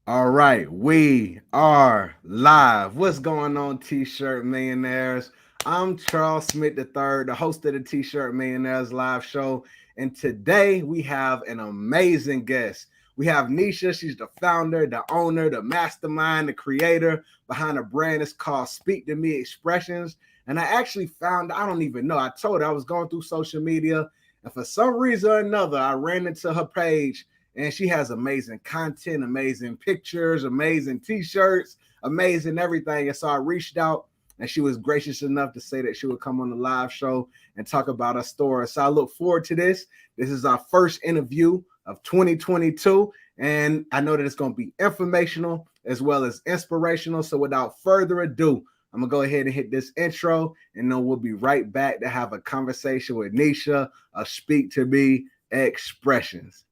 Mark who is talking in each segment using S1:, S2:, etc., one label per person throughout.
S1: All right, we are live. What's going on, T-shirt millionaires? I'm Charles Smith III, the host of the T-shirt millionaires live show, and today we have an amazing guest. We have Neshia. She's the founder, the owner, the mastermind, the creator behind a brand. It's called Speak to Me Expressions. And I actually found, I don't even know. I told her I was going through social media, and for some reason or another, I ran into her page and she has amazing content, amazing pictures, amazing t-shirts, amazing everything. And so I reached out and she was gracious enough to say that she would come on the live show and talk about her story. So I look forward to this. This is our first interview of 2022, and I know that it's going to be informational as well as inspirational. So without further ado, I'm gonna go ahead and hit this intro, and then we'll be right back to have a conversation with Neshia of Speak to Me Expressions.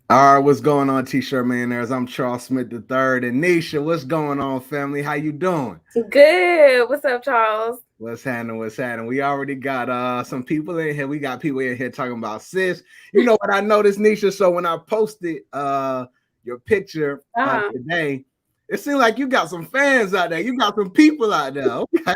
S1: All right, what's going on, T-shirt millionaires? I'm Charles Smith III, and Neshia, what's going on, family? How you doing?
S2: Good. What's up, Charles?
S1: What's happening? What's happening? We already got some people in here. We got people in here talking about sis. You know what I noticed, Neshia? So when I posted your picture
S2: Uh-huh.
S1: today, it seemed like you got some fans out there. You got some people out there. Okay.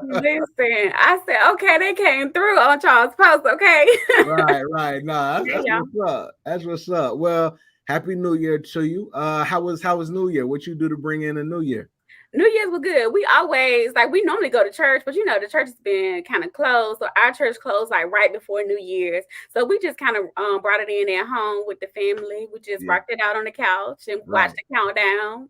S2: Listen, I said, okay, they came through on Charles' post, okay?
S1: Right. No,
S2: Yeah,
S1: that's
S2: yeah.
S1: what's up. That's what's up. Well, happy New Year to you. How was New Year? What you do to bring in a New Year?
S2: New Year's was good. We always, like, we normally go to church, but the church has been kind of closed. So our church closed like right before New Year's. So we just kind of brought it in at home with the family. We just
S1: Yeah,
S2: rocked it out on the couch and watched
S1: right.
S2: the countdown.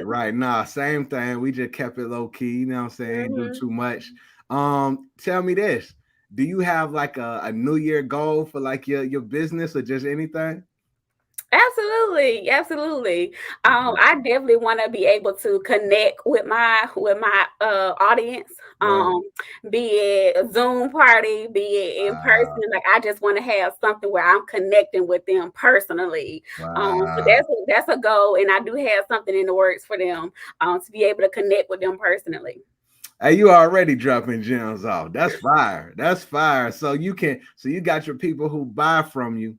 S1: Right. Nah, same thing. We just kept it low key, you know what I'm saying? Ain't do
S2: hmm
S1: too much. Tell me this. Do you have like a New Year goal for like your business or just anything?
S2: Absolutely, absolutely.
S1: Okay.
S2: I definitely want to be able to connect with my audience.
S1: Right.
S2: Be it a Zoom party, be it in person.
S1: Wow.
S2: Like I just want to have something where I'm connecting with them personally. So
S1: Wow.
S2: that's a goal, and I do have something in the works for them. To be able to connect with them personally.
S1: Hey, you already dropping gems off. That's fire. That's fire. So you got your people who buy from you,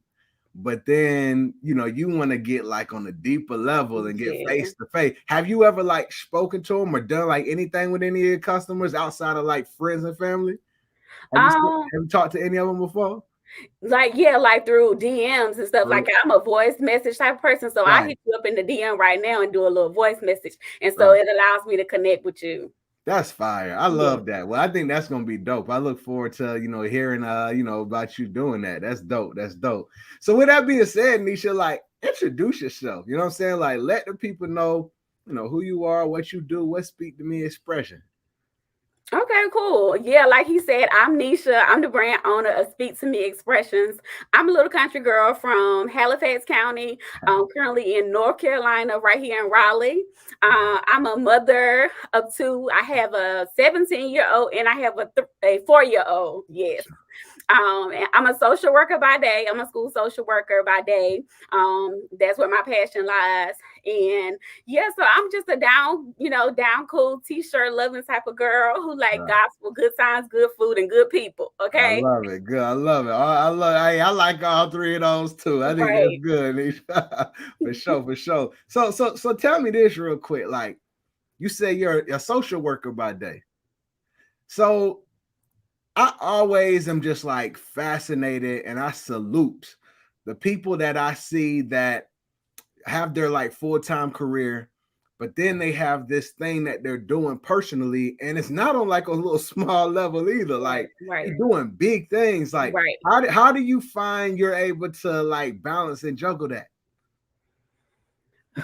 S1: but then you want to get like on a deeper level and get
S2: Yeah.
S1: face to face. Have you ever like spoken to them or done like anything with any of your customers outside of like friends and family?
S2: Um,
S1: Have you talked to any of them before?
S2: Like, yeah, like through DMs and stuff. Like I'm a voice message type of person. So I
S1: Right,
S2: hit you up in the DM right now and do a little voice message. And so
S1: right.
S2: it allows me to connect with you.
S1: That's fire. I
S2: Yeah.
S1: love that. Well, I think that's gonna be dope. I look forward to hearing about you doing that. That's dope. That's dope. So with that being said, Nisha, like introduce yourself. You know what I'm saying? Like let the people know, who you are, what you do, what speak to me expression.
S2: Okay, cool. Yeah, like he said, I'm Nisha. I'm the brand owner of Speak to Me Expressions. I'm a little country girl from Halifax County. Currently in North Carolina, right here in Raleigh. I'm a mother of two. I have a 17-year-old and I have a 4-year-old. Yes. And I'm a social worker by day. I'm a school social worker by day. That's where my passion lies. And yeah, so I'm just a down cool t-shirt loving type of girl who like
S1: Right.
S2: gospel, good times, good food, and good people.
S1: I
S2: Okay.
S1: love it. Good. I love it. I like all three of those too. I think that's
S2: Right.
S1: good, Nisha. For sure, for sure. So tell me this real quick. Like you say you're a social worker by day. So I always am just like fascinated and I salute the people that I see that have their like full-time career, but then they have this thing that they're doing personally, and it's not on like a little small level either.
S2: Right.
S1: Like
S2: Right.
S1: they're doing big things. Like
S2: Right.
S1: how do you find you're able to like balance and juggle that?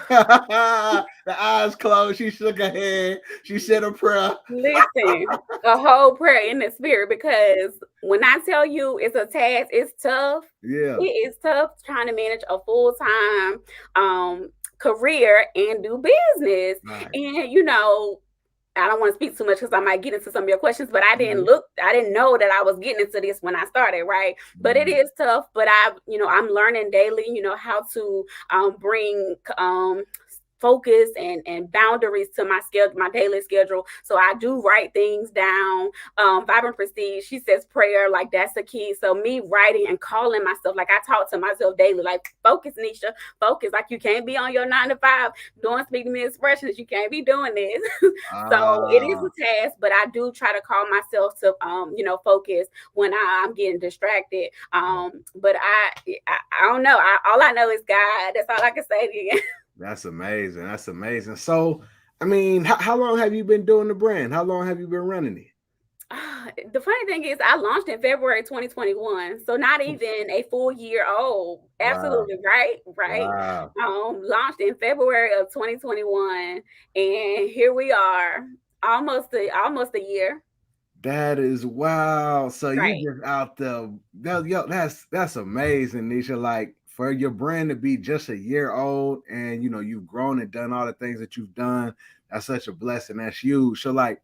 S1: The eyes closed. She shook her head. She said a prayer.
S2: Listen, a whole prayer in the spirit because when I tell you it's a task, it's tough. It
S1: Yeah.
S2: is tough trying to manage a full-time career and do business.
S1: Right.
S2: And I don't want to speak too much because I might get into some of your questions, but
S1: Mhm.
S2: I didn't know that I was getting into this when I started, right? But it
S1: Mhm.
S2: is tough, but I'm learning daily, how to bring focus and boundaries to my schedule, my daily schedule. So I do write things down. Vibrant Prestige, she says prayer, like that's the key. So me writing and calling myself, like I talk to myself daily, like focus, Nisha, focus. Like you can't be on your 9 to 5 doing speaking me expressions. You can't be doing this. So it is
S1: Ah,
S2: a task, but I do try to call myself to focus when I'm getting distracted. But I don't know. All I know is God. That's all I can say to you.
S1: that's amazing. That's amazing. So, I mean, how long have you been doing the brand? How long have you been running it?
S2: The funny thing is, I launched in February 2021, so not even a full year old.
S1: Wow.
S2: Absolutely right, right.
S1: Wow.
S2: Launched in February of 2021, and here we are, almost a year.
S1: That is wow. So you
S2: Right,
S1: just out there. Yo, that's amazing, Nisha. Like for your brand to be just a year old and you've grown and done all the things that you've done. That's such a blessing. That's huge. So like,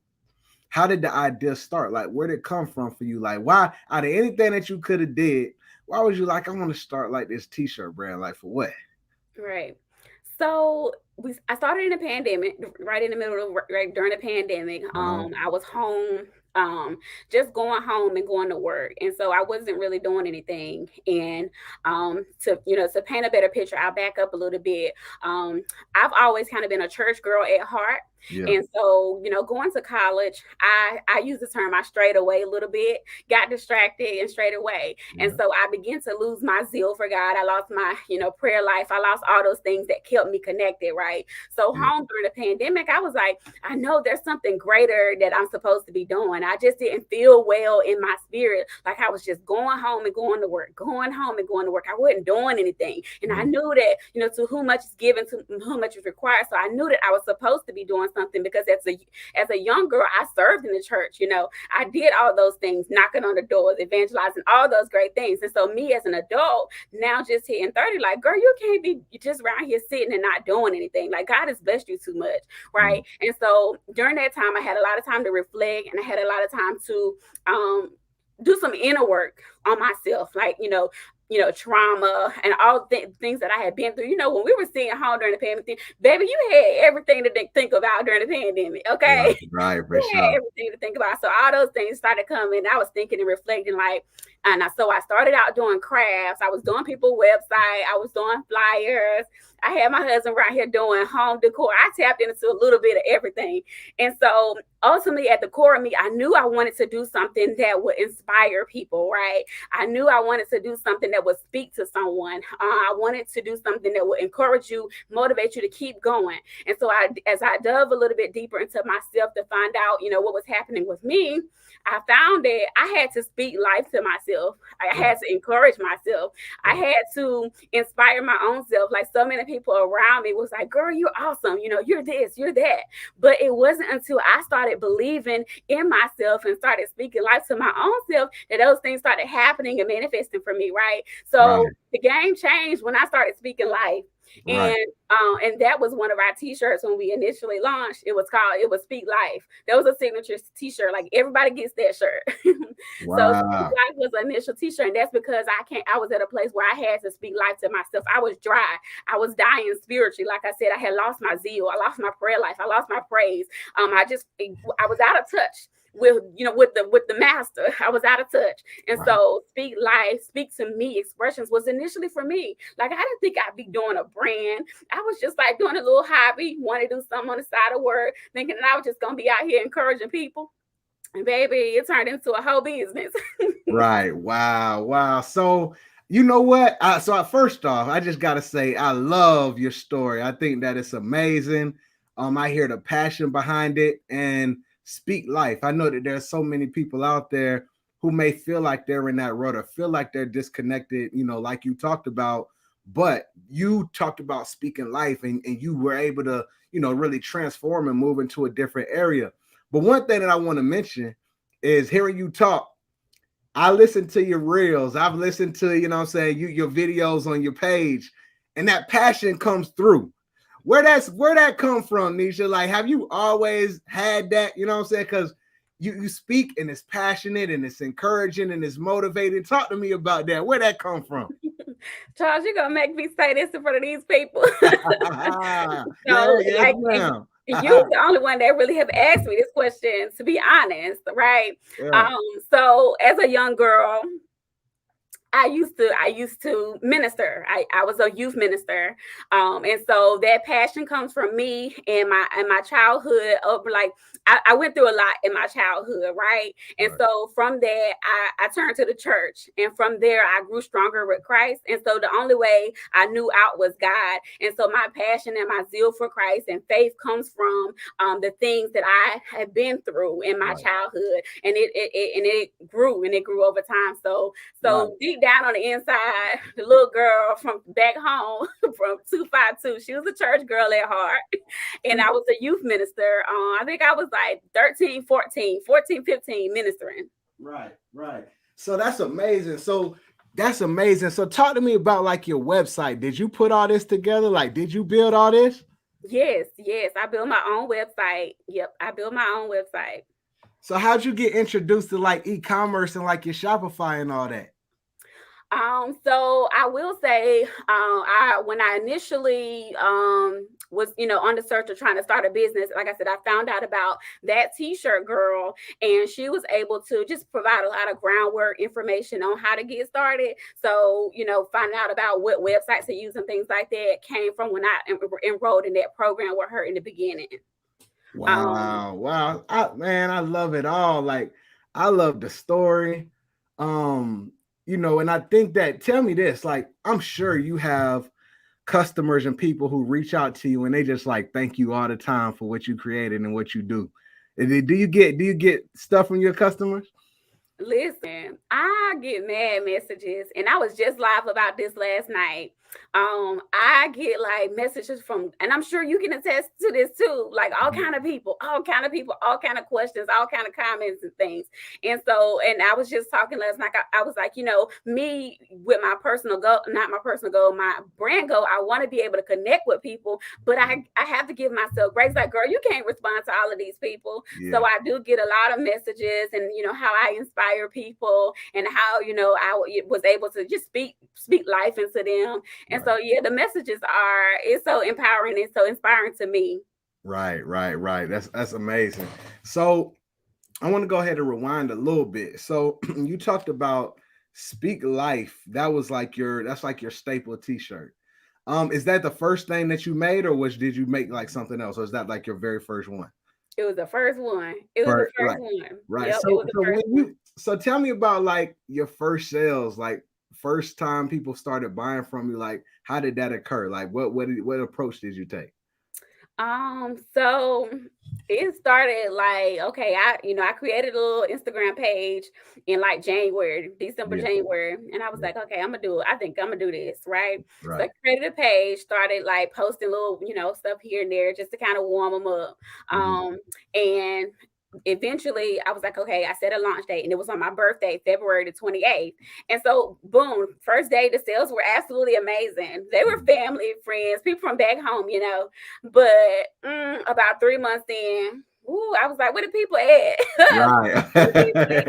S1: how did the idea start? Like, where did it come from for you? Like, why out of anything that you could have did, why was you like, I want to start like this t-shirt brand? Like for what?
S2: right. So I started in the pandemic, right in the middle of right during the pandemic.
S1: Uh-huh.
S2: I was home, just going home and going to work, and so I wasn't really doing anything. And to paint a better picture, I'll back up a little bit. I've always kind of been a church girl at heart.
S1: Yeah.
S2: And so, going to college, I use the term I strayed away a little bit, got distracted and strayed away. And
S1: Yeah.
S2: so I began to lose my zeal for God. I lost my, prayer life. I lost all those things that kept me connected, right? So
S1: Yeah.
S2: home during the pandemic, I was like, I know there's something greater that I'm supposed to be doing. I just didn't feel well in my spirit. Like I was just going home and going to work, going home and going to work. I wasn't doing anything. And I
S1: Yeah.
S2: knew that, to whom much is given, to whom much is required. So I knew that I was supposed to be doing something because as a young girl, I served in the church. I did all those things, knocking on the doors, evangelizing, all those great things. And so me as an adult, now just hitting 30, like, girl, you can't be just around here sitting and not doing anything. Like God has blessed you too much,
S1: Yeah.
S2: right? And so during that time, I had a lot of time to reflect, and I had a lot of time to do some inner work on myself, like trauma and all things that I had been through. When we were sitting home during the pandemic, baby, you had everything to think about during the pandemic, okay?
S1: Right. Right. For
S2: You had
S1: sure.
S2: everything to think about. So all those things started coming. I was thinking and reflecting, like, so I started out doing crafts. I was doing people's website. I was doing flyers. I had my husband right here doing home decor. I tapped into a little bit of everything. And so ultimately at the core of me, I knew I wanted to do something that would inspire people, right? I knew I wanted to do something that would speak to someone. I wanted to do something that would encourage you, motivate you to keep going. And so as I dove a little bit deeper into myself to find out, what was happening with me, I found that I had to speak life to myself. I
S1: Right.
S2: had to encourage myself. I
S1: Right.
S2: had to inspire my own self. Like so many people around me was like, girl, you're awesome. You're this, you're that. But it wasn't until I started believing in myself and started speaking life to my own self that those things started happening and manifesting for me, right?
S1: Right.
S2: So the game changed when I started speaking life.
S1: Right.
S2: And that was one of our t-shirts when we initially launched. It was Speak Life. That was a signature t-shirt. Like everybody gets that shirt. So Speak
S1: Wow.
S2: Life was an initial t-shirt. And that's because I was at a place where I had to speak life to myself. I was dry. I was dying spiritually. Like I said, I had lost my zeal. I lost my prayer life. I lost my praise. I was out of touch with the master. I was out of touch. And
S1: Right.
S2: so Speak Life, Speak to Me expressions was initially for me. Like I didn't think I'd be doing a brand. I was just like doing a little hobby, want to do something on the side of work, thinking that I was just gonna be out here encouraging people. And baby, it turned into a whole business.
S1: Right. Wow. Wow. So, you know what? First off, I just got to say, I love your story. I think that it's amazing. I hear the passion behind it and speak life. I know that there's so many people out there who may feel like they're in that rut or feel like they're disconnected, like you talked about, but you talked about speaking life and you were able to, really transform and move into a different area. But one thing that I want to mention is hearing you talk. I listen to your reels. I've listened to, your videos on your page, and that passion comes through. Where that come from, Nisha? Like, have you always had that? You know what I'm saying? Because you speak and it's passionate and it's encouraging and it's motivating. Talk to me about that. Where that come from?
S2: Charles, you're gonna make me say this in front of these people.
S1: Yeah,
S2: So,
S1: yes,
S2: like,
S1: ma'am.
S2: you the only one that really have asked me this question, to be honest, right?
S1: Yeah,
S2: So as a young girl, I used to minister. I was a youth minister. And so that passion comes from me and my childhood of like I went through a lot in my childhood, right? And
S1: right,
S2: so from that I turned to the church, and from there I grew stronger with Christ. And so the only way I knew out was God. And so my passion and my zeal for Christ and faith comes from the things that I have been through in my
S1: right,
S2: childhood. And it grew over time. So
S1: right.
S2: deep down on the inside, the little girl from back home from 252, she was a church girl at heart. And I was a youth minister. I think I was like 13, 14, 15 ministering.
S1: Right, right. So that's amazing. So talk to me about like your website. Did you put all this together? Like, did you build all this?
S2: Yes, yes. I built my own website. Yep, I built my own website.
S1: So how'd you get introduced to like e-commerce and like your Shopify and all that?
S2: So I will say, I when I initially was, on the search of trying to start a business, like I said, I found out about that t-shirt girl, and she was able to just provide a lot of groundwork information on how to get started. So, finding out about what websites to use and things like that came from when I enrolled in that program with her in the beginning. Um,
S1: Wow, wow. Man, I love it all. Like, I love the story. Um, and I think that tell me this, like, I'm sure you have customers and people who reach out to you and they just like thank you all the time for what you created and what you do. Do you get stuff from your customers?
S2: Listen, I get mad messages, and I was just live about this last night. I get like messages from, and I'm sure you can attest to this too, like all
S1: Mhm.
S2: kind of people, all kind of people, all kind of questions, all kind of comments and things. And so, and I was just talking last night. I was like, me with my personal goal, not my personal goal, my brand goal. I want to be able to connect with people, but I have to give myself grace. Like, girl, you can't respond to all of these people. So
S1: Yeah,
S2: I do get a lot of messages, and how I inspire people, and how was able to just speak life into them. And
S1: right.
S2: so yeah, the messages it's so empowering and so inspiring to me.
S1: Right, right, right. That's amazing. So I want to go ahead and rewind a little bit. So you talked about speak life. That's like your staple t-shirt. Is that the first thing that you made, or did you make like something else? Or is that like your very first one?
S2: It was the first one. It was the first
S1: Right,
S2: one.
S1: right.
S2: Yep, it was the first one.
S1: So tell me about like your first sales, like first time people started buying from you, like how did that occur? Like what approach did you take?
S2: So it started like, okay, I created a little Instagram page in like January, December,
S1: Yeah,
S2: January, and I was
S1: yeah,
S2: like, okay, I'm gonna do it. I think I'm gonna do this, right? So I
S1: right.
S2: created a page, started like posting little, stuff here and there just to kind of warm them up.
S1: Mhm.
S2: And eventually I was like, okay, I set a launch date, and it was on my birthday, February the 28th. And so, boom, first day, the sales were absolutely amazing. They were
S1: Mhm.
S2: family, friends, people from back home. But about 3 months in, ooh, I was like, where the people at?
S1: Right.
S2: Where the people at?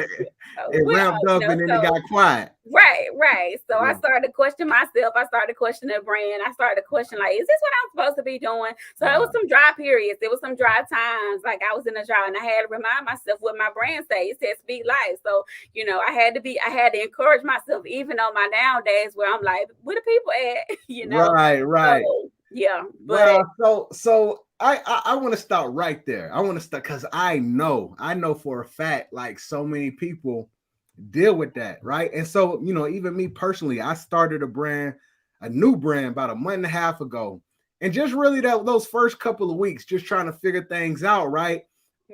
S1: It
S2: Well,
S1: ramped up and then it
S2: so
S1: got quiet.
S2: right, right. So I
S1: Yeah.
S2: started to question myself. I started to question the brand. I started to question, like, is this what I'm supposed to be doing? So it was
S1: Right.
S2: some dry periods. There was some dry times. Like I was in a dry, and I had to remind myself what my brand say. It said speak life. So, I had to encourage myself, even on my down days where I'm like, where the people at?
S1: Right, right.
S2: So yeah, but
S1: Wow. So I want to start right there. I want to start because I know for a fact, like so many people deal with that, right? And so, even me personally, I started a new brand about a month and a half ago. And just really those first couple of weeks, just trying to figure things out, right?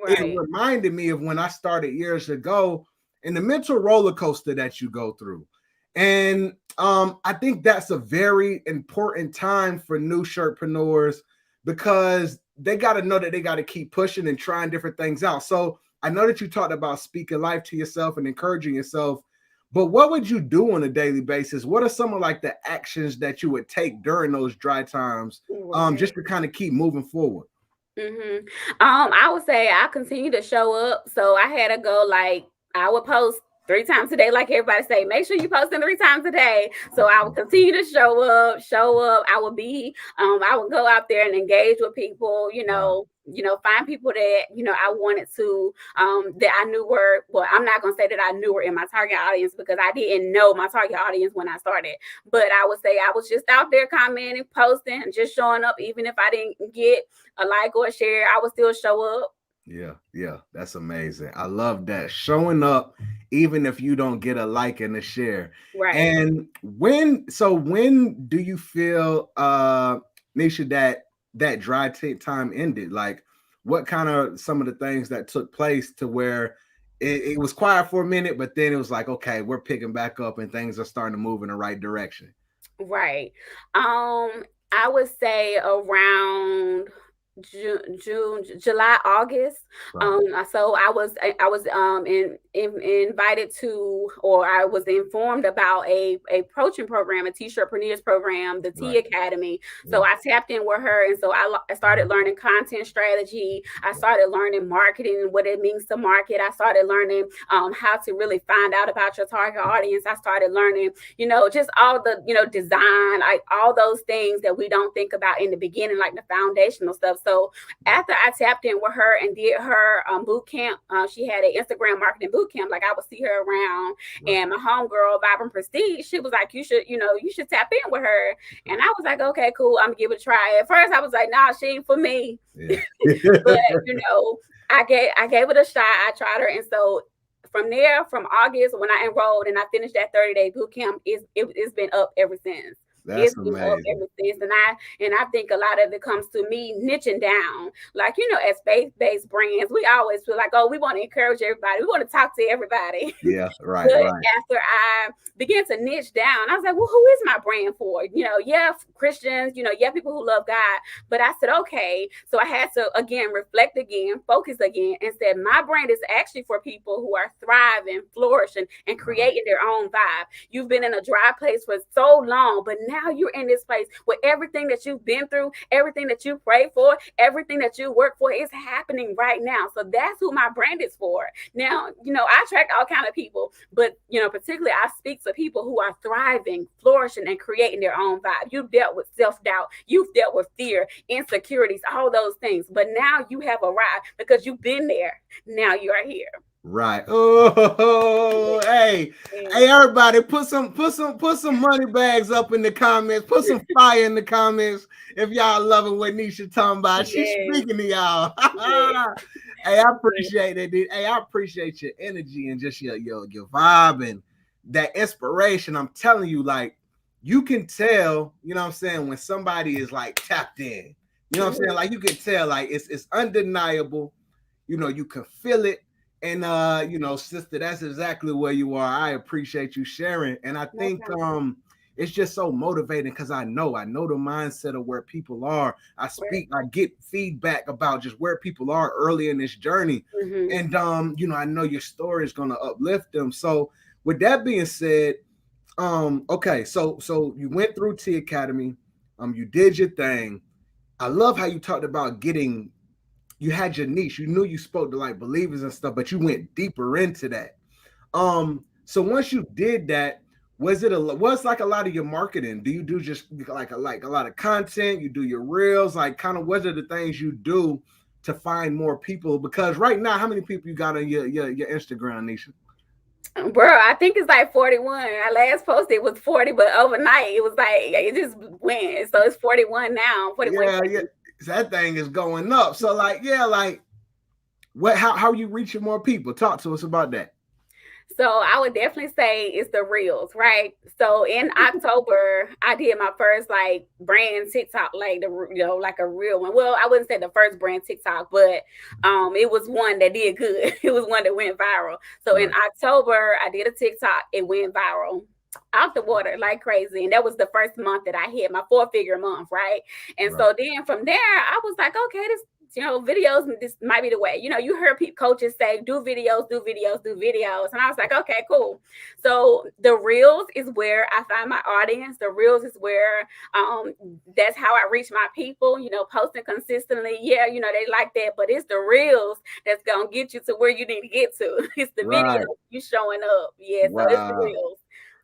S1: It
S2: right,
S1: reminded me of when I started years ago and the mental roller coaster that you go through. And I think that's a very important time for new shirtpreneurs because they got to know that they got to keep pushing and trying different things out. So I know that you talked about speaking life to yourself and encouraging yourself, but what would you do on a daily basis? What are some of like the actions that you would take during those dry times, just
S2: right.
S1: to kind of keep moving forward?
S2: I would say I continue to show up. So I had to go like I would post 3 times a day, like everybody say. Make sure you posting 3 times a day. So I will continue to show up. I will be, I will go out there and engage with people.
S1: Wow.
S2: Find people that I wanted to, that I knew were. Well, I'm not gonna say that I knew were in my target audience because I didn't know my target audience when I started. But I would say I was just out there commenting, posting, and just showing up. Even if I didn't get a like or a share, I would still show up.
S1: Yeah, that's amazing. I love that. Showing up even if you don't get a like and a share.
S2: Right.
S1: And when do you feel Nisha that dry time ended? Like what kind of some of the things that took place to where it was quiet for a minute, but then it was like, okay, we're picking back up and things are starting to move in the right direction.
S2: Right. I would say around June, July, August.
S1: Right,
S2: So I was invited to, or I was informed about a coaching program, a T-shirtpreneurs program, the T
S1: right.
S2: Academy. So
S1: Yeah,
S2: I tapped in with her, and so I started learning content strategy. I started learning marketing, what it means to market. I started learning how to really find out about your target audience. I started learning, just all the, design, like all those things that we don't think about in the beginning, like the foundational stuff. So after I tapped in with her and did her boot camp, she had an Instagram marketing boot camp. Like I would see her around,
S1: right.
S2: and my homegirl, Vibrant Prestige, she was like, you should tap in with her. And I was like, okay, cool, I'm gonna give it a try. At first, I was like, nah, she ain't for me.
S1: Yeah.
S2: But I gave it a shot. I tried her, and so from there, from August when I enrolled and I finished that 30-day boot camp, it's been up ever since.
S1: That's
S2: It's been up
S1: amazing.
S2: ever since, and I think a lot of it comes to me niching down. Like as faith-based brands, we always feel like, oh, we want to encourage everybody, we want to talk to everybody.
S1: Yeah, right,
S2: But
S1: right.
S2: after I began to niche down, I was like, well, who is my brand for? Yeah, Christians, yeah, people who love God. But I said, okay. So I had to, again, reflect again, focus again, and said, my brand is actually for people who are thriving, flourishing, and
S1: Wow.
S2: creating their own vibe. You've been in a dry place for so long, but now you're in this place where everything that you've been through, everything that you pray for, everything that you work for is happening right now. So that's who my brand is for. Now, I attract all kind of people, but particularly I speak to people who are thriving, flourishing, and creating their own vibe. You've dealt with self-doubt, you've dealt with fear, insecurities, all those things. But now you have arrived because you've been there. Now you are here.
S1: Right. Oh, hey,
S2: Yes.
S1: hey, everybody, put some money bags up in the comments. Put some fire in the comments if y'all loving what Nisha talking about. She's
S2: Yes.
S1: speaking to y'all.
S2: Yes.
S1: Hey, I
S2: Yes.
S1: appreciate it, dude. Hey, I appreciate your energy and just your vibe and that inspiration. I'm telling you, like, you can tell, what I'm saying, when somebody is like tapped in. You know what I'm saying?
S2: Mhm.
S1: Like you can tell, like it's undeniable. You can feel it. And sister, that's exactly where you are. I appreciate you sharing. And I
S2: No
S1: think
S2: problem.
S1: it's just so motivating because I know the mindset of where people are.
S2: Right.
S1: I get feedback about just where people are early in this journey.
S2: Mhm.
S1: And I know your story is gonna uplift them. So with that being said, okay, so you went through T Academy, you did your thing. I love how you talked about you had your niche. You knew you spoke to like believers and stuff, but you went deeper into that. So once you did that, was like a lot of your marketing? Do you do just like a lot of content? You do your reels, like kind of what are the things you do to find more people? Because right now, how many people you got on your Instagram, Nisha?
S2: Bro, I think it's like 41. I last posted was 40, but overnight it was like it just went. So it's 41 now. 41.
S1: Yeah, that thing is going up. So like, yeah, like what? How are you reaching more people? Talk to us about that.
S2: So I would definitely say it's the reels, right? So in October, I did my first like brand TikTok, like like a real one. Well, I wouldn't say the first brand TikTok, but it was one that did good. It was one that went viral. So in
S1: Right,
S2: October, I did a TikTok. It went viral out the water like crazy. And that was the first month that I hit my 4-figure month, right? And
S1: right,
S2: so then from there, I was like, okay, videos, this might be the way. You heard coaches say, do videos, do videos, do videos. And I was like, okay, cool. So the reels is where I find my audience. The reels is where that's how I reach my people, posting consistently. Yeah, they like that, but it's the reels that's gonna get you to where you need to get to. It's the video
S1: Right.
S2: you showing up. Yeah, so it's the
S1: Wow.
S2: reels.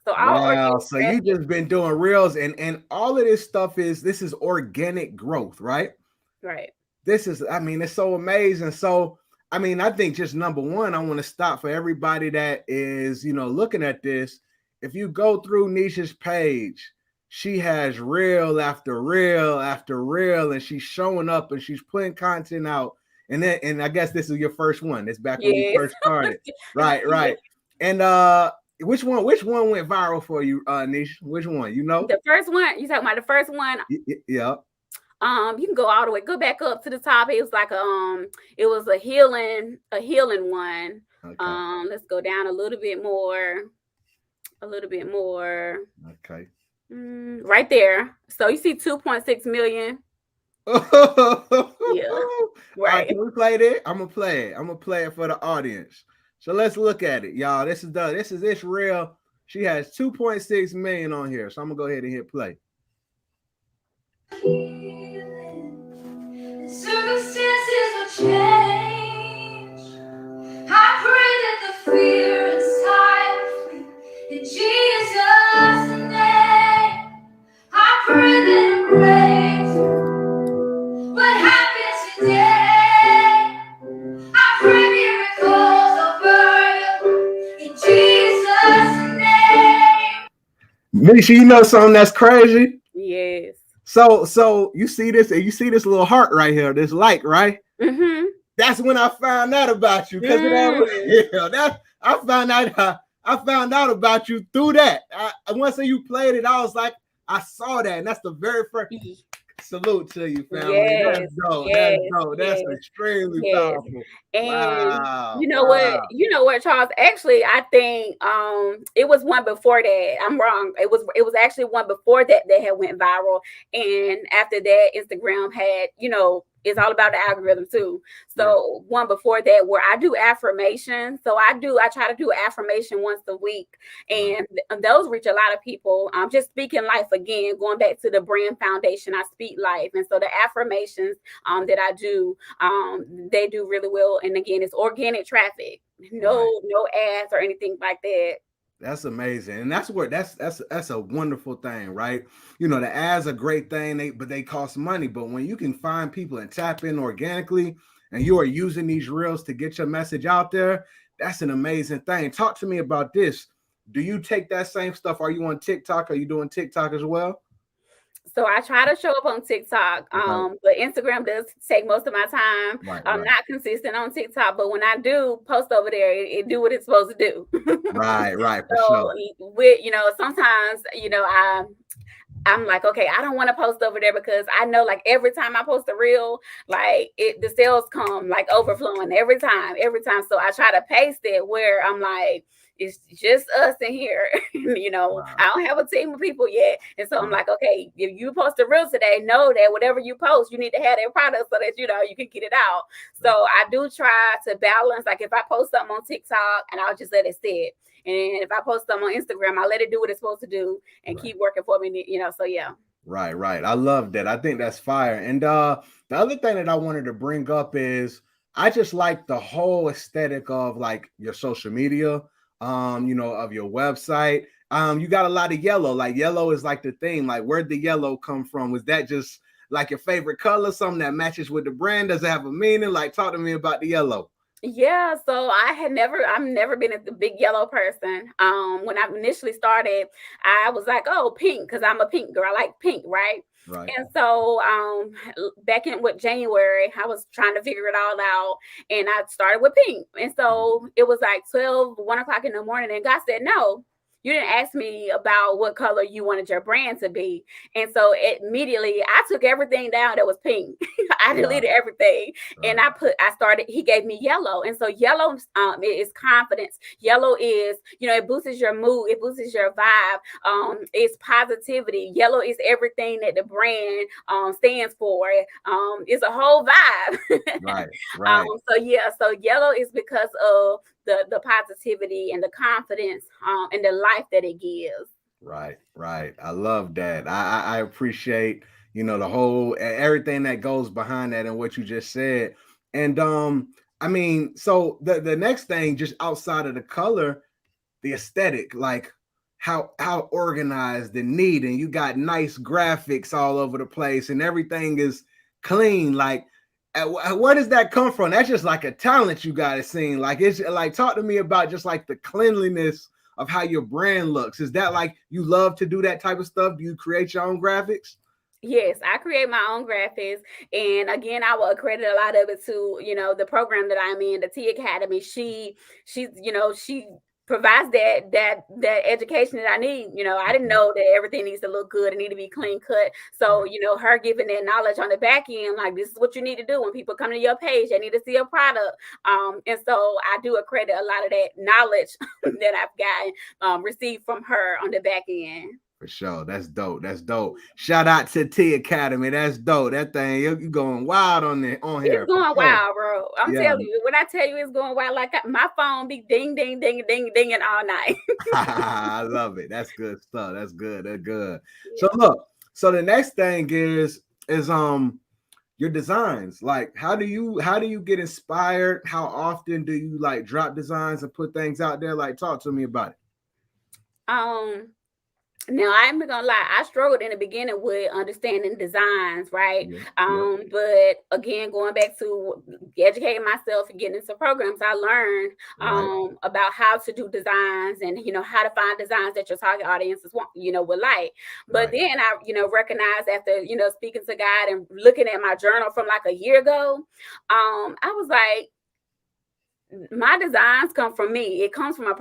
S2: So all
S1: Wow.
S2: organic
S1: So you
S2: traffic.
S1: just been doing reels and all of this stuff this is organic growth, right?
S2: Right.
S1: This is, I mean, it's so amazing. So, I mean, I think just number one, I want to stop for everybody that is, looking at this. If you go through Nisha's page, she has reel after reel after reel, and she's showing up and she's putting content out. And I guess this is your first one. It's back when you
S2: Yes.
S1: first started. Right,
S2: Yeah.
S1: right. And which one went viral for you, Nisha? Which one?
S2: The first one, you talking about the first one?
S1: Yeah.
S2: You can go all the way, go back up to the top. It was like it was a healing one.
S1: Okay.
S2: Let's go down a little bit more. A little bit more.
S1: Okay.
S2: Right there. So you see 2.6 million. Yeah.
S1: All right,
S2: Right.
S1: can we play this? I'm gonna play it. I'm gonna play it for the audience. So let's look at it, y'all. This is real. She has 2.6 million on here. So I'm gonna go ahead and hit play.
S3: Circumstances will change. I pray that the fear inside will flee. In Jesus' name, I pray that it breaks. What happened today? I pray miracles over you. In Jesus' name.
S1: Nisha, you know something that's crazy?
S2: Yes.
S1: So you see this, and you see this little heart right here, this like, right?
S2: Mm-hmm.
S1: That's when I found out about you because of that. Yeah, I found out about you through that. Once you played it, I was like, I saw that, and that's the very first. Salute to you, family.
S2: Yes,
S1: That's dope.
S2: yes,
S1: That's dope. That's
S2: yes,
S1: extremely
S2: yes.
S1: powerful.
S2: And
S1: Wow.
S2: you know what?
S1: Wow.
S2: You know what, Charles? Actually, I think it was one before that. I'm wrong. It was actually one before that had went viral. And after that, Instagram had, it's all about the algorithm too. So one before that where I do affirmations. So I try to do affirmation once a week. And those reach a lot of people. Just speaking life again, going back to the brand foundation, I speak life. And so the affirmations that I do, they do really well. And again, it's organic traffic. No ads or anything like that.
S1: That's amazing, and that's a wonderful thing, right? The ads are a great thing, but they cost money. But when you can find people and tap in organically, and you are using these reels to get your message out there, that's an amazing thing. Talk to me about this. Do you take that same stuff? Are you on TikTok? Are you doing TikTok as well?
S2: So I try to show up on TikTok, but Instagram does take most of my time. I'm not consistent on TikTok, but when I do post over there, it do what it's supposed to do.
S1: Right, for
S2: So
S1: sure.
S2: with sometimes I'm like, okay, I don't want to post over there because I know like every time I post a reel, like the sales come like overflowing every time. So I try to paste it where I'm like, it's just us in here. I don't have a team of people yet. And so I'm like, okay, if you post a reel today, know that whatever you post, you need to have that product so that, you can get it out. So I do try to balance. Like if I post something on TikTok and I'll just let it sit. And if I post something on Instagram, I let it do what it's supposed to do and keep working for me, so yeah.
S1: Right. I love that. I think that's fire. And the other thing that I wanted to bring up is I just like the whole aesthetic of like your social media, of your website. You got a lot of yellow. Like yellow is like the thing. Like where'd the yellow come from? Was that just like your favorite color, something that matches with the brand? Does it have a meaning? Like talk to me about the yellow.
S2: Yeah, so I've never been a big yellow person. When I initially started, I was like, oh, pink, because I'm a pink girl. I like pink, right?
S1: Right.
S2: And so back in January, I was trying to figure it all out, and I started with pink. And so it was like 1 o'clock in the morning, and God said, no, you didn't ask me about what color you wanted your brand to be. And so immediately I took everything down that was pink. I deleted everything, and he gave me yellow. And so yellow is confidence. Yellow is, it boosts your mood, it boosts your vibe. It's positivity. Yellow is everything that the brand stands for. It's a whole vibe.
S1: Right.
S2: So yellow is because of the positivity and the confidence and the life that it gives.
S1: Right. I love that. I appreciate, the whole everything that goes behind that and what you just said. And I mean, so the next thing, just outside of the color, the aesthetic, like how organized and neat, and you got nice graphics all over the place, and everything is clean. Like, where does that come from? That's just like a talent you got, it seems like. It's like, talk to me about just like the cleanliness of how your brand looks. Is that like you love to do that type of stuff? Do you create your own graphics?
S2: Yes, I create my own graphics. And again, I will accredit a lot of it to, the program that I'm in, the T Academy. She provides that education that I need. I didn't know that everything needs to look good and need to be clean cut. So, her giving that knowledge on the back end, like, this is what you need to do when people come to your page, they need to see a product. And so I do accredit a lot of that knowledge that I've gotten received from her on the back end.
S1: For sure. That's dope. Shout out to T Academy. That's dope. That thing, you going wild on here.
S2: It's going wild, bro. I'm telling you, when I tell you it's going wild, like my phone be ding, ding, ding, ding, dinging all night.
S1: I love it. That's good stuff. That's good. Yeah. So look, the next thing is your designs. Like, how do you get inspired? How often do you like drop designs and put things out there? Like, talk to me about it.
S2: Now, I'm not gonna lie, I struggled in the beginning with understanding designs, right? But again, going back to educating myself and getting into programs, I learned about how to do designs and how to find designs that your target audiences want, would like. But then I, recognized after speaking to God and looking at my journal from like a year ago, I was like, my designs come from me. It comes from a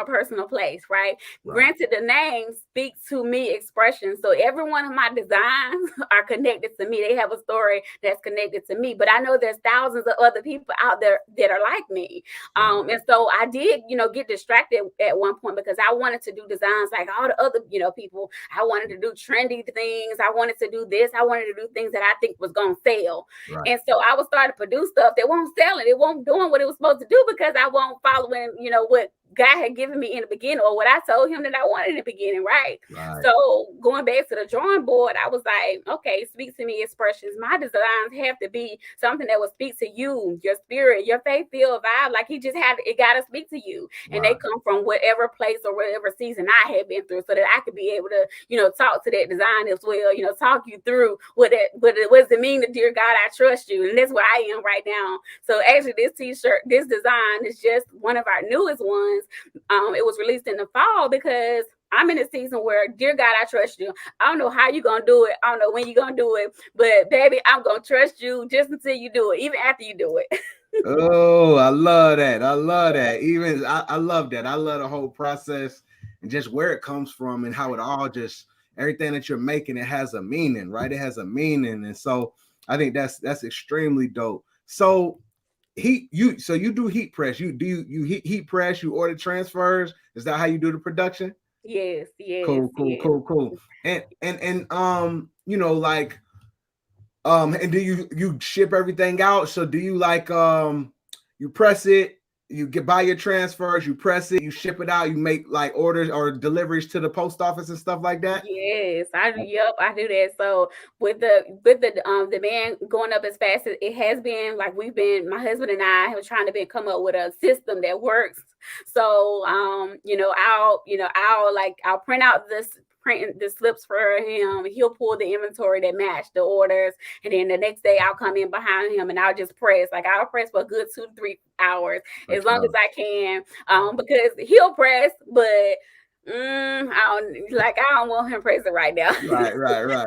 S2: personal place, right? Granted, the names speak to me expressions. So every one of my designs are connected to me. They have a story that's connected to me. But I know there's thousands of other people out there that are like me. And so I did, get distracted at one point because I wanted to do designs like all the other, people. I wanted to do trendy things. I wanted to do this. I wanted to do things that I think was going to sell. And so I was starting to produce stuff that won't sell it. It won't doing what it was supposed to do because I won't following, what God had given me in the beginning or what I told him that I wanted in the beginning, right? So going back to the drawing board, I was like, okay, speak to me expressions. My designs have to be something that will speak to you, your spirit, your faith-filled vibe. Like it got to speak to you. And they come from whatever place or whatever season I had been through so that I could be able to, talk to that design as well, talk you through what does it mean to, dear God, I trust you. And that's where I am right now. So actually this t-shirt, this design is just one of our newest ones. It was released in the fall because I'm in a season where, dear God, I trust you. I don't know how you're going to do it. I don't know when you're going to do it. But, baby, I'm going to trust you just until you do it, even after you do it.
S1: Oh, I love that. I love that. I love that. I love the whole process and just where it comes from and how it all just, everything that you're making, it has a meaning, right? It has a meaning. And so I think that's extremely dope. So you do heat press. You heat press, you order transfers. Is that how you do the production?
S2: Yes.
S1: Cool. And and do you ship everything out? So do you like you press it, you buy your transfers, you press it, you ship it out, you make like orders or deliveries to the post office and stuff like that?
S2: Yes, I do that. So with the demand going up as fast as it has been, like my husband and I have trying to come up with a system that works. So I'll print out the slips for him. He'll pull the inventory that match the orders, and then the next day I'll come in behind him and I'll just press. Like I'll press for a good 2 to 3 hours as long as I can, because he'll press, but I don't want him present right now.
S1: Right.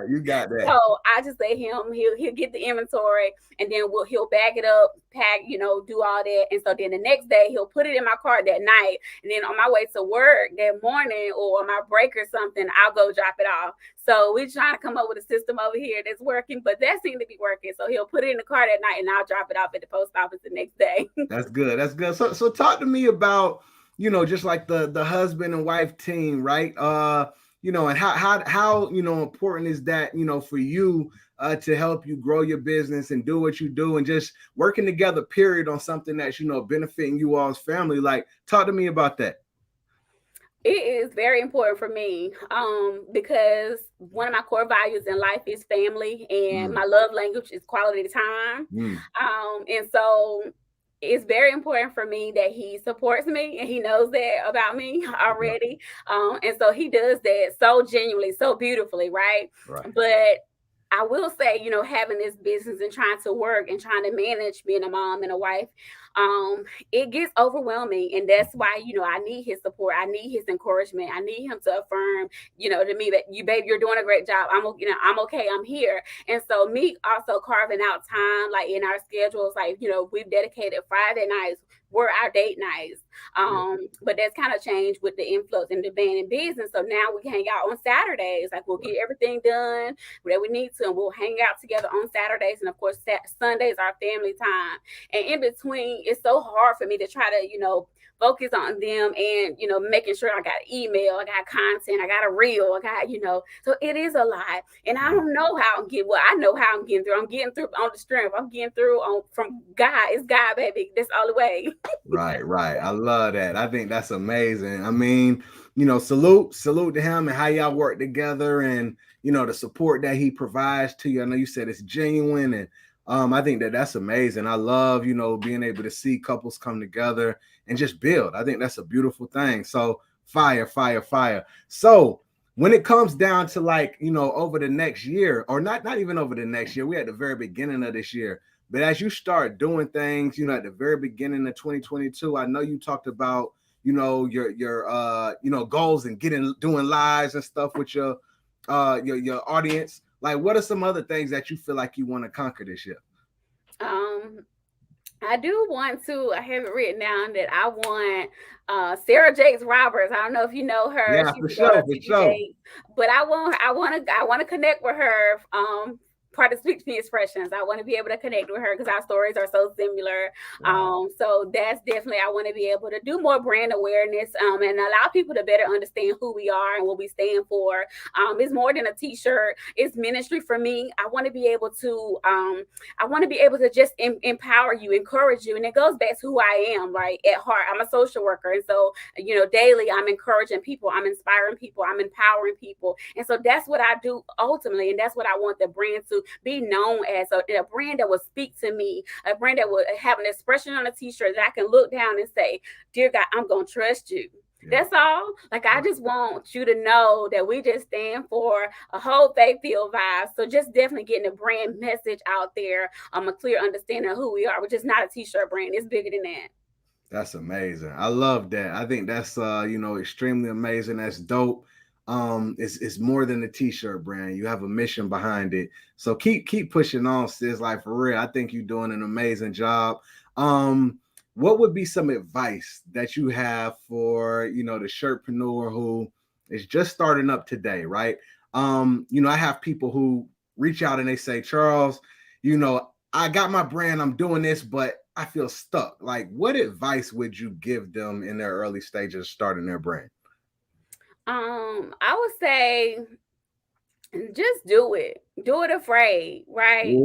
S1: You got that.
S2: So I just let him. He'll get the inventory, and then he'll bag it up, pack, do all that. And so then the next day he'll put it in my car that night, and then on my way to work that morning or on my break or something, I'll go drop it off. So we're trying to come up with a system over here that's working, but that seemed to be working. So he'll put it in the car that night, and I'll drop it off at the post office the next day.
S1: That's good. That's good. So talk to me about, just like the husband and wife team, right? And how important is that, for you to help you grow your business and do what you do and just working together, period, on something that's, benefiting you all's family. Like, talk to me about that.
S2: It is very important for me because one of my core values in life is family, and my love language is quality time. And so it's very important for me that he supports me, and he knows that about me already. And so he does that so genuinely, so beautifully, right? But I will say, having this business and trying to work and trying to manage being a mom and a wife, it gets overwhelming. And that's why, I need his support. I need his encouragement. I need him to affirm, to me that babe, you're doing a great job. I'm okay. I'm here. And so me also carving out time, like in our schedules, like, we've dedicated Friday nights were our date nights. But that's kind of changed with the influx and the band and business. So now we hang out on Saturdays. Like we'll get everything done that we need to, and we'll hang out together on Saturdays. And of course, Sundays are family time. And in between, it's so hard for me to try to, focus on them and, making sure I got email, I got content, I got a reel, I got, so it is a lot. And I don't know how I'm getting, well, I know how I'm getting through. I'm getting through on the strength. I'm getting through from God. It's God, baby. That's all the way.
S1: Right. I love that. I think that's amazing. I mean, salute to him and how y'all work together and, the support that he provides to you. I know you said it's genuine, and I think that's amazing. I love, being able to see couples come together and just build. I think that's a beautiful thing. So fire. So when it comes down to like, over the next year, or not even over the next year, we're at the very beginning of this year. But as you start doing things, at the very beginning of 2022, I know you talked about, your goals and doing lives and stuff with your audience. Like, what are some other things that you feel like you want to conquer this year?
S2: I do want to. I have it written down that I want Sarah Jakes Roberts. I don't know if you know her.
S1: Yeah,
S2: She's
S1: for sure.
S2: But I want to connect with her. Part of Speak to Me Expressions. I want to be able to connect with her because our stories are so similar. Wow. So that's definitely, I want to be able to do more brand awareness and allow people to better understand who we are and what we stand for. It's more than a t-shirt. It's ministry for me. I want to be able to just empower you, encourage you. And it goes back to who I am, right? At heart, I'm a social worker. And so, daily I'm encouraging people. I'm inspiring people. I'm empowering people. And so that's what I do ultimately. And that's what I want the brand to be known as, a brand that will speak to me, a brand that will have an expression on a t-shirt that I can look down and say, dear God, I'm going to trust you. Yeah. That's all. Like, I just want you to know that we just stand for a whole faith-filled vibe. So just definitely getting a brand message out there, a clear understanding of who we are, which is not a t-shirt brand. It's bigger than that.
S1: That's amazing. I love that. I think that's extremely amazing. That's dope. It's more than a t-shirt brand. You have a mission behind it. So keep pushing on, sis. Like, for real, I think you're doing an amazing job. What would be some advice that you have for, the shirtpreneur who is just starting up today, right? I have people who reach out and they say, Charles, I got my brand, I'm doing this, but I feel stuck. Like, what advice would you give them in their early stages of starting their brand?
S2: I would say just do it. Do it afraid, right?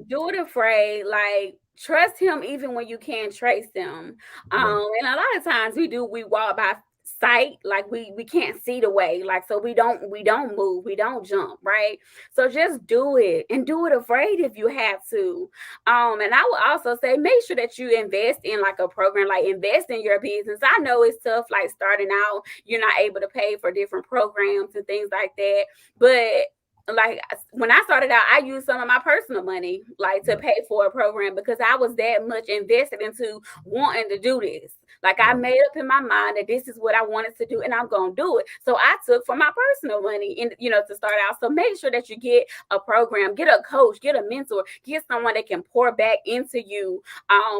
S2: Do it afraid. Like, trust him even when you can't trace him. And a lot of times we walk by sight, like we can't see the way, like, so we don't move, we don't jump, right? So just do it, and do it afraid if you have to. And I would also say make sure that you invest in like a program, like invest in your business. I know it's tough, like starting out, you're not able to pay for different programs and things like that, but like when I started out, I used some of my personal money like to pay for a program because I was that much invested into wanting to do this. Like I made up in my mind that this is what I wanted to do and I'm gonna do it. So I took from my personal money and to start out. So make sure that you get a program, get a coach, get a mentor, get someone that can pour back into you,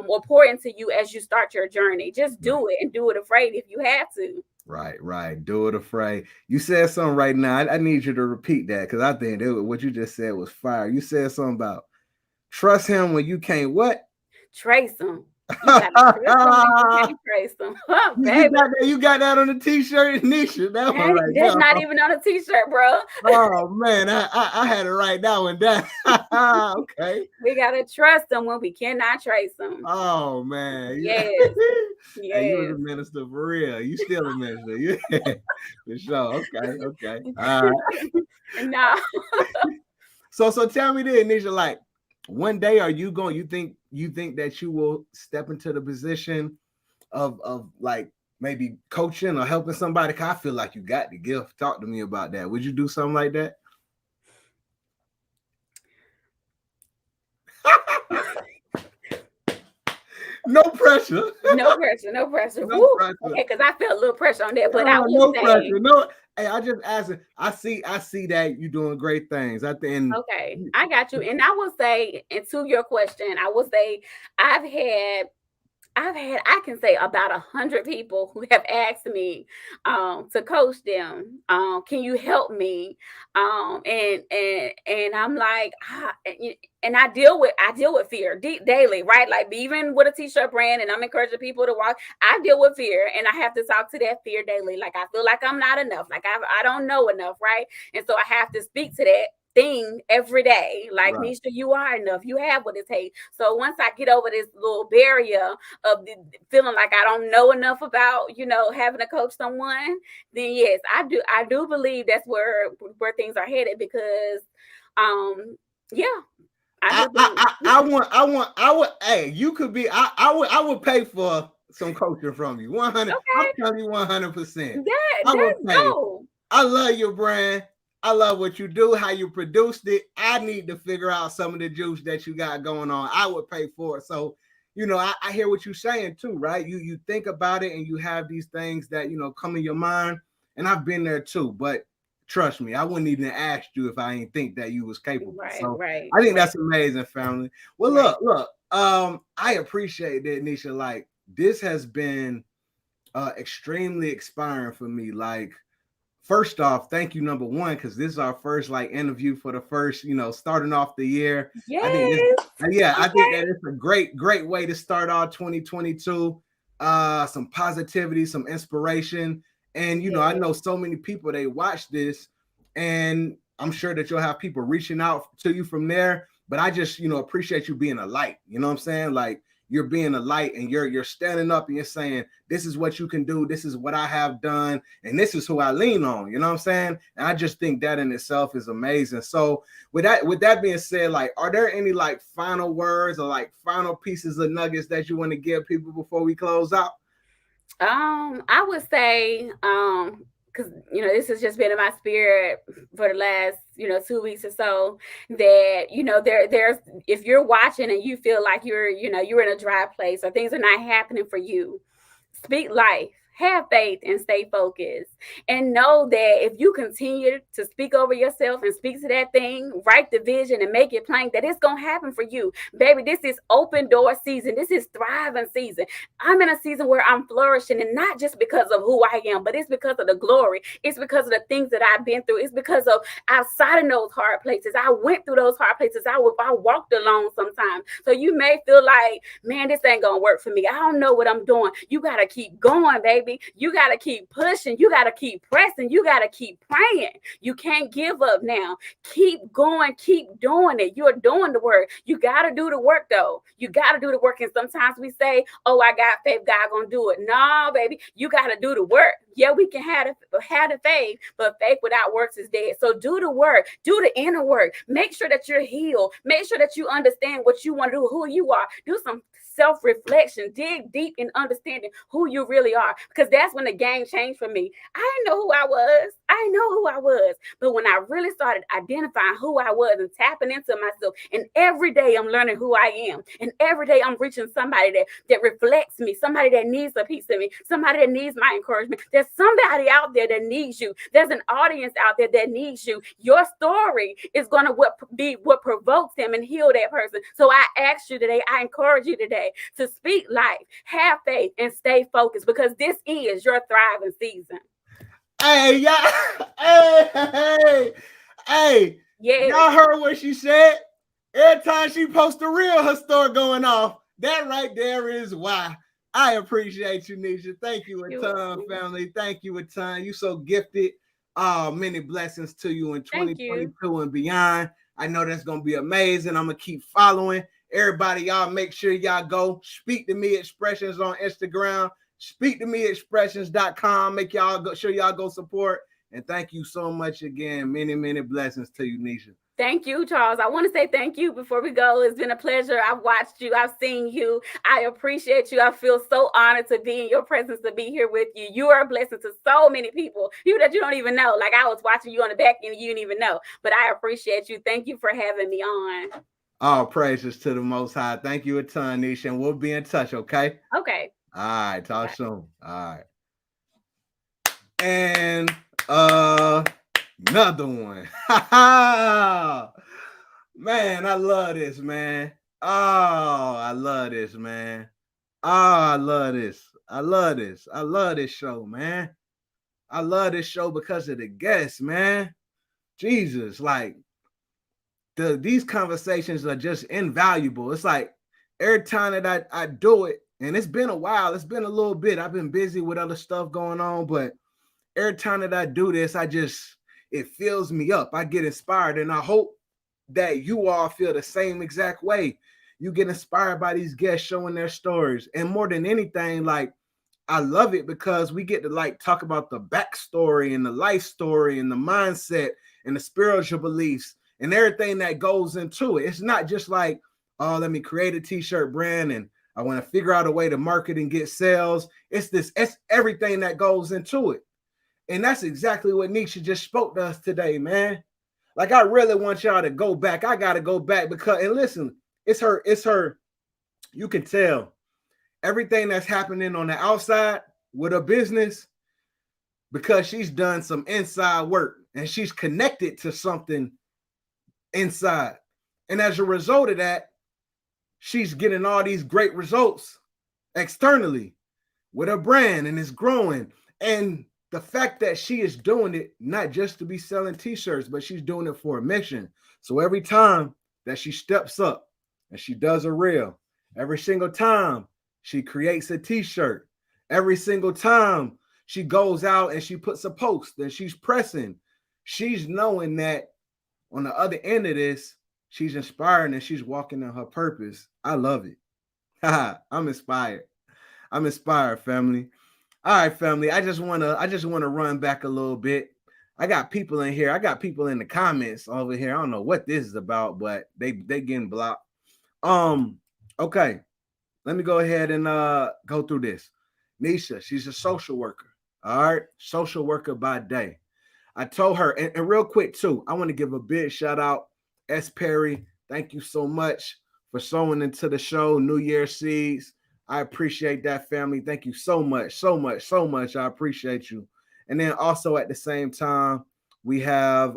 S2: or pour into you as you start your journey. Just do it and do it afraid if you have to.
S1: Right. Do it afraid. You said something right now. I need you to repeat that because I think what you just said was fire. You said something about trust him when you can't what?
S2: Trace him. You gotta trust him when you can't trace him. Baby.
S1: You got that on the t-shirt, Neshia. That one right
S2: That's
S1: there.
S2: not even on a t-shirt, bro.
S1: Oh man, I had to write that one down. Okay.
S2: We gotta trust them when we cannot trace them.
S1: Oh man.
S2: Yes.
S1: Hey, you was a minister for real. You still a minister. Yeah. For sure. Okay. All right.
S2: No.
S1: So tell me this, Neshia, like one day are you going, you think that you will step into the position of like maybe coaching or helping somebody? Cause I feel like you got the gift. Talk to me about that. Would you do something like that? No pressure.
S2: No pressure. Okay, because I felt a little pressure on that, but I
S1: no pressure. No, hey, I just asked. I see that you're doing great things. I think.
S2: Okay, I got you. And I will say, and to your question, I will say I've had I can say about 100 people who have asked me to coach them. Can you help me? And I'm like, and I deal with fear daily, right? Like even with a t-shirt brand, and I'm encouraging people to walk. I deal with fear, and I have to talk to that fear daily. Like I feel like I'm not enough, like I don't know enough, right? And so I have to speak to that thing every day. Like, right. Neshia, you are enough. You have what it takes. So once I get over this little barrier of feeling like I don't know enough about, having to coach someone, then yes, I do believe that's where things are headed because, yeah.
S1: I would. Hey, you could be. I would pay for some coaching from you. 100. Okay. I'm telling you 100%. I love your brand. I love what you do, how you produced it. I need to figure out some of the juice that you got going on. I would pay for it. So, I hear what you're saying too, right? You think about it and you have these things that, come in your mind. And I've been there too. But trust me, I wouldn't even ask you if I didn't think that you was capable.
S2: Right,
S1: so
S2: right.
S1: I think that's amazing, family. Well, look. I appreciate that, Neshia. Like, this has been extremely inspiring for me. Like, first off, thank you, number one, because this is our first interview for the first, starting off the year.
S2: Yes.
S1: I think that it's a great way to start off 2022. Some positivity, some inspiration. And, I know so many people, they watch this, and I'm sure that you'll have people reaching out to you from there. But I just, appreciate you being a light. You know what I'm saying? Like, you're being a light and you're standing up and you're saying, this is what you can do. This is what I have done. And this is who I lean on. You know what I'm saying? And I just think that in itself is amazing. So with that being said, like, are there any final words or final pieces of nuggets that you want to give people before we close out?
S2: I would say, because this has just been in my spirit for the last 2 weeks or so, that there's if you're watching and you feel like you're in a dry place or things are not happening for you, speak life. Have faith and stay focused, and know that if you continue to speak over yourself and speak to that thing, write the vision and make it plain, that it's going to happen for you. Baby, this is open door season. This is thriving season. I'm in a season where I'm flourishing, and not just because of who I am, but it's because of the glory. It's because of the things that I've been through. It's because of outside of those hard places. I went through those hard places. I walked alone sometimes. So you may feel like, man, this ain't going to work for me. I don't know what I'm doing. You got to keep going, baby. You got to keep pushing. You got to keep pressing. You got to keep praying. You can't give up now. Keep going. Keep doing it. You're doing the work. You got to do the work, though. You got to do the work. And sometimes we say, oh, I got faith. God going to do it. No, baby. You got to do the work. Yeah, we can have the faith, but faith without works is dead. So do the work, do the inner work. Make sure that you're healed. Make sure that you understand what you want to do, who you are. Do some self-reflection. Dig deep in understanding who you really are. Because that's when the game changed for me. I didn't know who I was. I didn't know who I was. But when I really started identifying who I was and tapping into myself, and every day I'm learning who I am, and every day I'm reaching somebody that reflects me, somebody that needs a piece of me, somebody that needs my encouragement. There's somebody out there that needs you. There's an audience out there that needs you. Your story is going to be what provokes them and heal that person. So I ask you today, I encourage you today to speak life, have faith, and stay focused, because this is your thriving season.
S1: Hey, y'all. Hey.
S2: Yes.
S1: Y'all heard what she said? Every time she posts a reel, her store going off. That right there is why. I appreciate you, Neshia. Thank you a ton, family. Thank you a ton. You so gifted. Many blessings to you in 2022 and beyond. I know that's going to be amazing. I'm going to keep following. Everybody, y'all make sure y'all go Speak to Me Expressions on Instagram. SpeakToMeExpressions.com. Make y'all go, sure y'all go support. And thank you so much again. Many, many blessings to you, Neshia.
S2: Thank you, Charles. I want to say thank you before we go. It's been a pleasure. I've watched you. I've seen you. I appreciate you. I feel so honored to be in your presence, to be here with you. You are a blessing to so many people that you don't even know. Like, I was watching you on the back end, you didn't even know. But I appreciate you. Thank you for having me on.
S1: All praises to the Most High. Thank you a ton, Neshia, and we'll be in touch, okay?
S2: Okay.
S1: All right. Talk soon. All right. And another one. Man, I love this, man. Oh, I love this, man. Oh, I love this. I love this. I love this show, man. I love this show because of the guests, man. Jesus, like these conversations are just invaluable. It's like every time that I do it, and it's been a while, it's been a little bit. I've been busy with other stuff going on, but every time that I do this, it fills me up. I get inspired, and I hope that you all feel the same exact way. You get inspired by these guests showing their stories. And more than anything, like, I love it because we get to like talk about the backstory and the life story and the mindset and the spiritual beliefs and everything that goes into it. It's not just like, oh, let me create a t-shirt brand and I want to figure out a way to market and get sales. It's everything that goes into it. And that's exactly what Neshia just spoke to us today, man. Like, I really want y'all to go back. I got to go back because, and listen, it's her. You can tell everything that's happening on the outside with her business because she's done some inside work and she's connected to something inside. And as a result of that, she's getting all these great results externally with her brand, and it's growing. And the fact that she is doing it not just to be selling t-shirts, but she's doing it for a mission. So every time that she steps up and she does a reel, every single time she creates a t-shirt, every single time she goes out and she puts a post and she's pressing, she's knowing that on the other end of this, she's inspiring and she's walking in her purpose. I love it. I'm inspired. I'm inspired, family. All right, family. I just wanna run back a little bit. I got people in here. I got people in the comments over here. I don't know what this is about, but they getting blocked. Okay. Let me go ahead and go through this. Neshia, she's a social worker. All right, social worker by day. I told her, and real quick too, I want to give a big shout out, S. Perry. Thank you so much for sowing into the show, New Year's seeds. I appreciate that, family. Thank you so much, so much, so much. I appreciate you. And then also at the same time, we have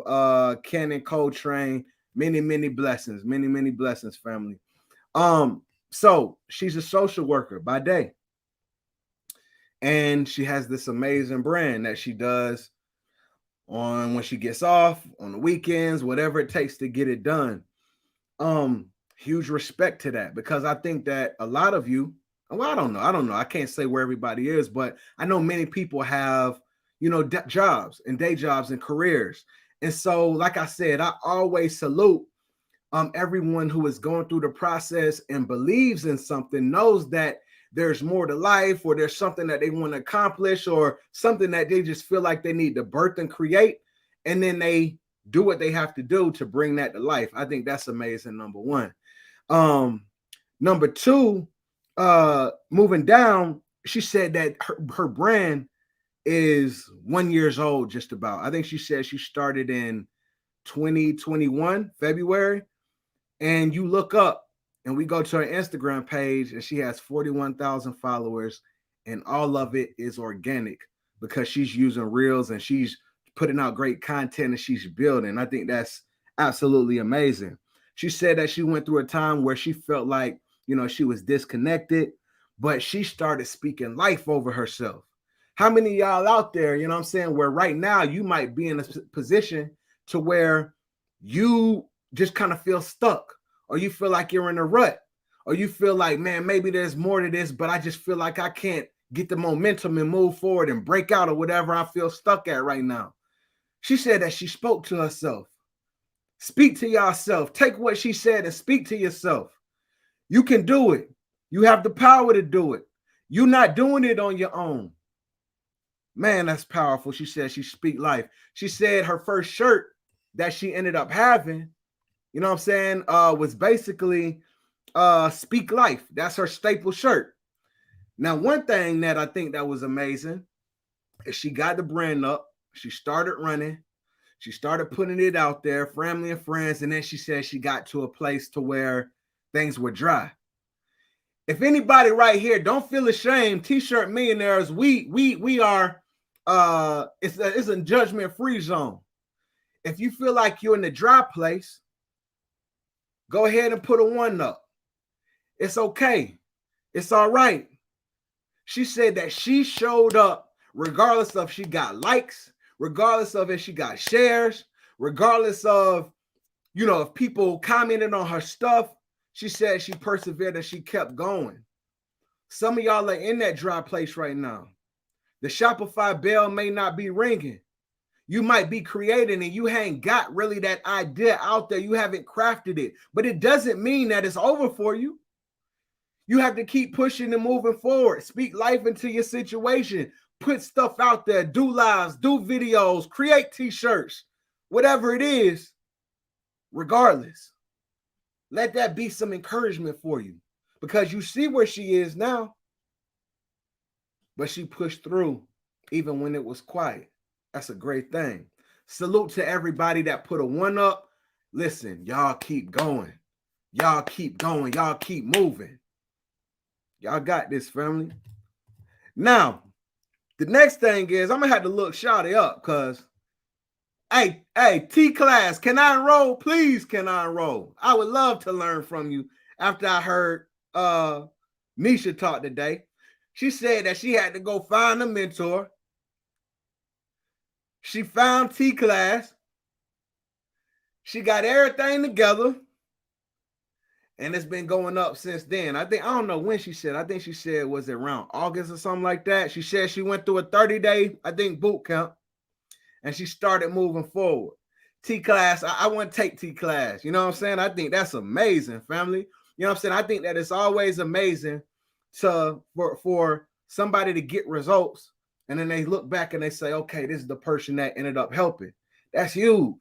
S1: Cannon Coltrane. Many, many blessings, family. So she's a social worker by day. And she has this amazing brand that she does on when she gets off, on the weekends, whatever it takes to get it done. Huge respect to that, because I think that a lot of you, well, I don't know. I can't say where everybody is, but I know many people have, jobs and day jobs and careers. And so, like I said, I always salute everyone who is going through the process and believes in something, knows that there's more to life, or there's something that they want to accomplish, or something that they just feel like they need to birth and create, and then they do what they have to do to bring that to life. I think that's amazing, number one. Number two, moving down, she said that her brand is 1 year old, just about. I think she said she started in 2021 February, and you look up and we go to her Instagram page and she has 41,000 followers, and all of it is organic because she's using reels and she's putting out great content and she's building. I think that's absolutely amazing. She said that she went through a time where she felt like, she was disconnected, but she started speaking life over herself. How many of y'all out there, where right now you might be in a position to where you just kind of feel stuck, or you feel like you're in a rut, or you feel like, man, maybe there's more to this, but I just feel like I can't get the momentum and move forward and break out, or whatever I feel stuck at right now. She said that she spoke to herself. Speak to yourself. Take what she said and speak to yourself. You can do it. You have the power to do it. You're not doing it on your own. Man, that's powerful. She said she speak life. She said her first shirt that she ended up having, was basically speak life. That's her staple shirt. Now, one thing that I think that was amazing is she got the brand up. She started running. She started putting it out there, family and friends. And then she said she got to a place to where things were dry. If anybody right here, don't feel ashamed. T-shirt millionaires, we are, it's a judgment-free zone. If you feel like you're in the dry place, go ahead and put a 1 up. It's okay. It's all right. She said that she showed up regardless of she got likes, regardless of if she got shares, regardless of, if people commented on her stuff. She said she persevered and she kept going. Some of y'all are in that dry place right now. The Shopify bell may not be ringing. You might be creating and you ain't got really that idea out there. You haven't crafted it, but it doesn't mean that it's over for you. You have to keep pushing and moving forward. Speak life into your situation. Put stuff out there. Do lives, do videos, create t-shirts, whatever it is, regardless. Let that be some encouragement for you, because you see where she is now, but she pushed through even when it was quiet. That's a great thing. Salute to everybody that put a 1 up. Listen, y'all keep going. Y'all keep going. Y'all keep moving. Y'all got this, family. Now, the next thing is I'm going to have to look Shawty up because, hey, T-Class, can I enroll? Please, can I enroll? I would love to learn from you after I heard Neshia talk today. She said that she had to go find a mentor. She found T-Class. She got everything together. And it's been going up since then. I don't know when she said. I think she said, was it around August or something like that? She said she went through a 30-day, boot camp. And she started moving forward. T-Class, I want to take T-Class. You know what I'm saying? I think that's amazing, family. You know what I'm saying? I think that it's always amazing for somebody to get results. And then they look back and they say, okay, this is the person that ended up helping. That's huge.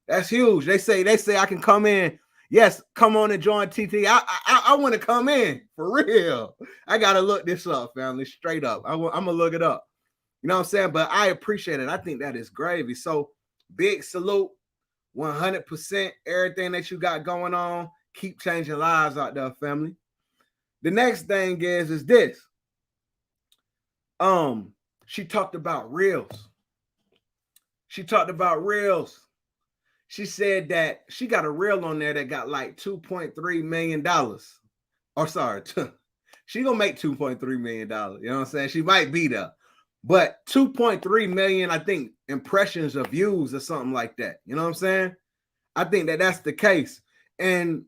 S1: That's huge. They say I can come in. Yes, come on and join TT. I want to come in for real. I got to look this up, family, straight up. I'm going to look it up. You know what I'm saying? But I appreciate it. I think that is gravy. So big salute, 100%. Everything that you got going on, keep changing lives out there, family. The next thing is this. She talked about reels. She said that she got a reel on there that got like $2.3 million. Or sorry, she gonna make $2.3 million. You know what I'm saying? She might be there. But 2.3 million, I think, impressions of views or something like that. You know what I'm saying? I think that that's the case. And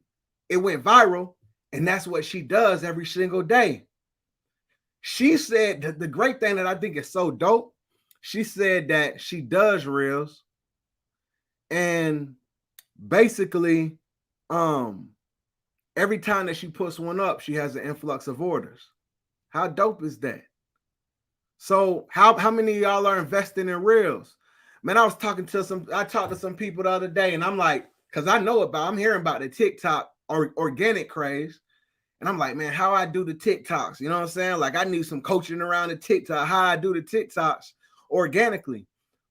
S1: it went viral. And that's what she does every single day. She said that the great thing that I think is so dope, she said that she does reels. And basically, every time that she puts one up, she has an influx of orders. How dope is that? So how many of y'all are investing in reels? Man, I talked to some people the other day, and I'm like, because I'm hearing about the TikTok or organic craze. And I'm like, man, how I do the TikToks? You know what I'm saying? Like, I need some coaching around the TikTok, how I do the TikToks organically.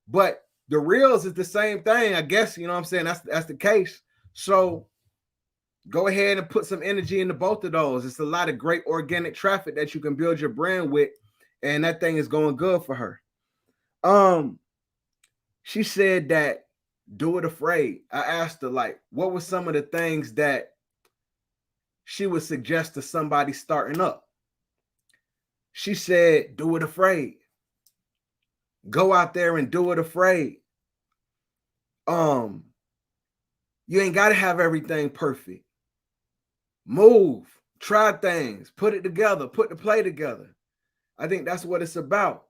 S1: But the reels is the same thing, I guess. You know what I'm saying? That's the case. So go ahead and put some energy into both of those. It's a lot of great organic traffic that you can build your brand with, and that thing is going good for her. She said that do it afraid. I asked her, like, what were some of the things that she would suggest to somebody starting up? She said, do it afraid. Go out there and do it afraid. You ain't got to have everything perfect. Move, try things, put it together, put the play together. I think that's what it's about.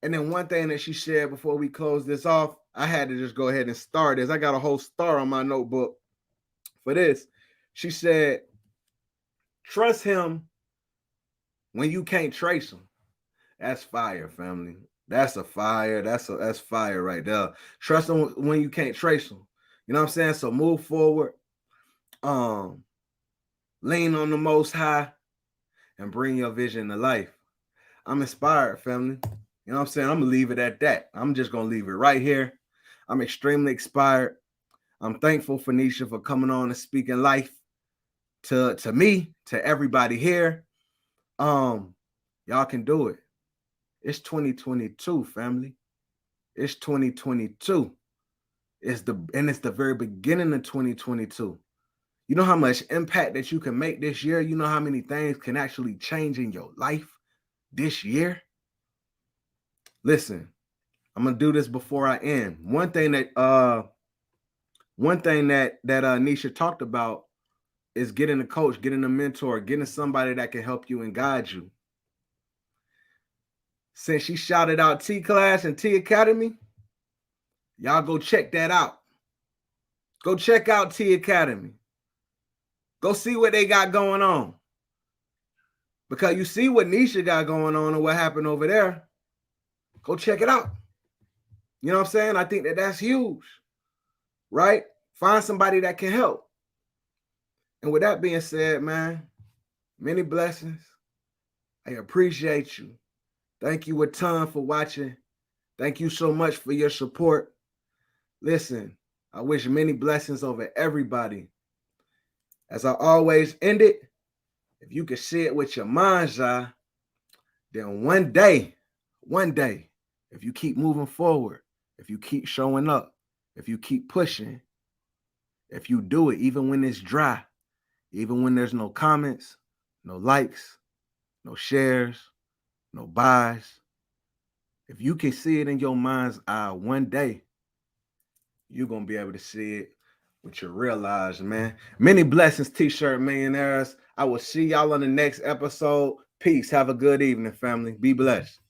S1: And then one thing that she shared before we close this off, I had to just go ahead and start this. I got a whole star on my notebook for this. She said, trust him when you can't trace him. That's fire, family. That's a fire. That's fire right there. Trust him when you can't trace him. You know what I'm saying? So move forward. Lean on the Most High and bring your vision to life. I'm inspired, family. You know what I'm saying? I'm going to leave it at that. I'm just going to leave it right here. I'm extremely inspired. I'm thankful for Neshia for coming on and speaking life to me, to everybody here. Y'all can do it. It's 2022, family. It's 2022. It's the very beginning of 2022. You know how much impact that you can make this year? You know how many things can actually change in your life this year? Listen, I'm gonna do this before I end. One thing that Neshia talked about is getting a coach, getting a mentor, getting somebody that can help you and guide you. Since she shouted out T Class and T Academy, y'all go check that out. Go check out T Academy. Go see what they got going on. Because you see what Neshia got going on and what happened over there. Go check it out. You know what I'm saying? I think that's huge, right? Find somebody that can help. And with that being said, man, many blessings. I appreciate you. Thank you a ton for watching. Thank you so much for your support. Listen, I wish many blessings over everybody. As I always end it, if you can see it with your mind's eye, then one day, if you keep moving forward, if you keep showing up, if you keep pushing, if you do it, even when it's dry, even when there's no comments, no likes, no shares, no buys, if you can see it in your mind's eye one day, you're going to be able to see it with your real eyes, man. Many blessings, T-shirt millionaires. I will see y'all on the next episode. Peace. Have a good evening, family. Be blessed.